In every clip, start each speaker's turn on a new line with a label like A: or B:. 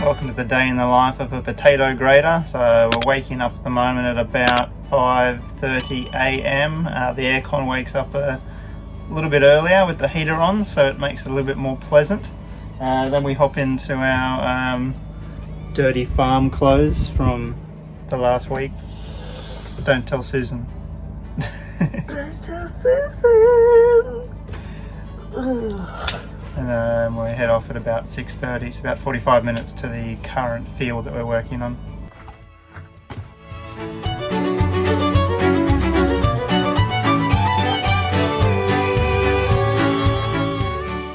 A: Welcome to the day in the life of a potato grater. So we're waking up at the moment at about 5:30 a.m. The aircon wakes up a little bit earlier with the heater on, so it makes it a little bit more pleasant. Then we hop into our dirty farm clothes from the last week. Don't tell Susan. Don't tell Susan. And we head off at about 6:30. It's about 45 minutes to the current field that we're working on.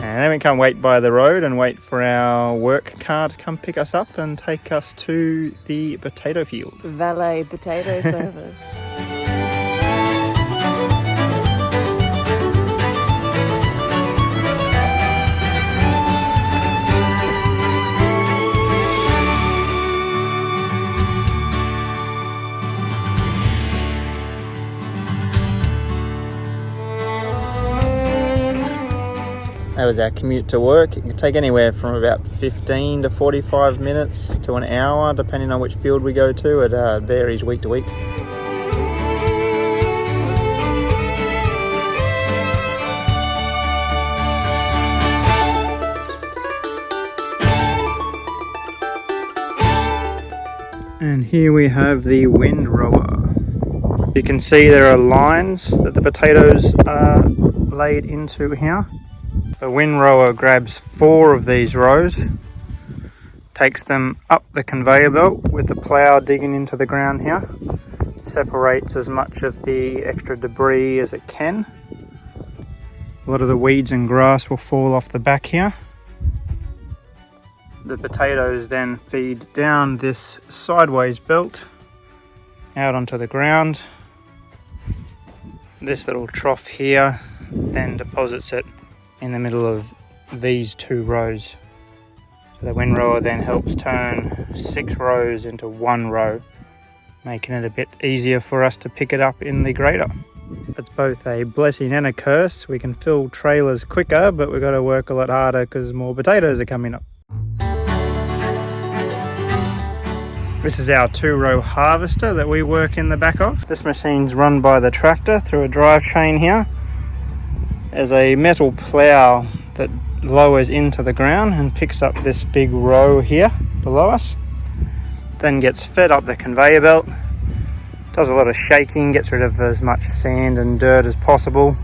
A: And then we can wait by the road and wait for our work car to come pick us up and take us to the potato field.
B: Valet potato service.
A: That was our commute to work. It can take anywhere from about 15 to 45 minutes to an hour, depending on which field we go to. It varies week to week. And here we have the windrower. You can see there are lines that the potatoes are laid into here. The windrower grabs 4 of these rows, takes them up the conveyor belt with the plough digging into the ground here, separates as much of the extra debris as it can. A lot of the weeds and grass will fall off the back here. The potatoes then feed down this sideways belt out onto the ground. This little trough here then deposits it in the middle of these 2 rows. So the windrower then helps turn 6 rows into 1 row, making it a bit easier for us to pick it up in the grader. It's both a blessing and a curse. We can fill trailers quicker, but we've got to work a lot harder because more potatoes are coming up. This is our 2-row harvester that we work in the back of. This machine's run by the tractor through a drive chain here. There's a metal plough that lowers into the ground and picks up this big row here below us. Then gets fed up the conveyor belt. Does a lot of shaking, gets rid of as much sand and dirt as possible.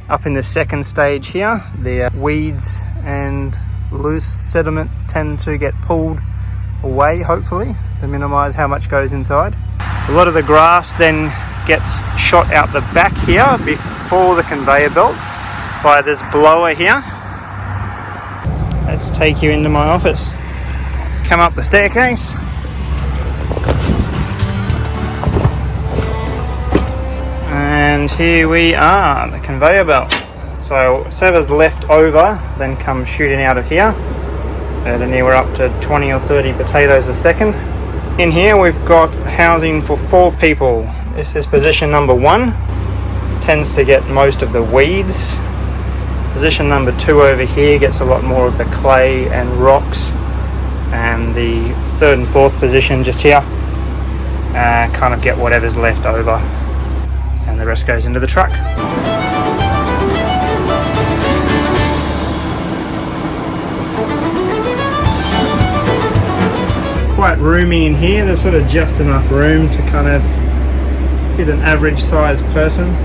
A: Up in the second stage here, the weeds and loose sediment tend to get pulled away, hopefully, to minimise how much goes inside. A lot of the grass then gets shot out the back here before the conveyor belt by this blower here. Let's take you into my office. Come up the staircase. And here we are, the conveyor belt. So whatever's left over then comes shooting out of here. At anywhere up to 20 or 30 potatoes a second. In here we've got housing for 4 people. This is position number 1. Tends to get most of the weeds. Position number 2 over here gets a lot more of the clay and rocks. And the 3rd and 4th position just here kind of get whatever's left over. And the rest goes into the truck. Quite roomy in here. There's sort of just enough room to kind of fit an average sized person.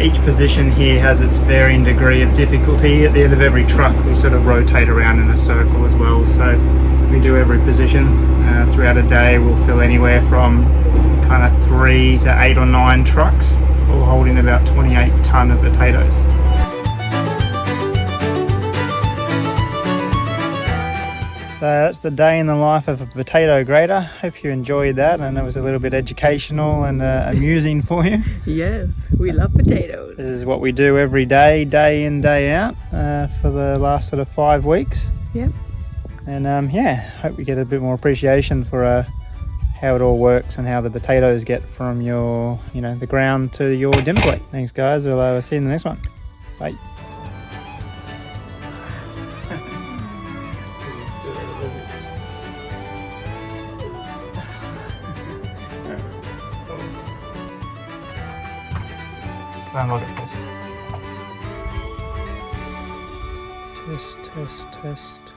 A: Each position here has its varying degree of difficulty. At the end of every truck we sort of rotate around in a circle as well, so we do every position. Throughout a day we'll fill anywhere from kind of 3 to 8 or 9 trucks, all holding about 28 tonne of potatoes. So that's the day in the life of a potato grater. Hope you enjoyed that and it was a little bit educational and amusing for you.
B: Yes, we love potatoes.
A: This is what we do every day, day in, day out, for the last sort of 5 weeks.
B: Yep.
A: And yeah, hope we get a bit more appreciation for how it all works and how the potatoes get from your, the ground to your dinner plate. Thanks guys, we'll see you in the next one. Bye. Don't look at this. Test, test, test.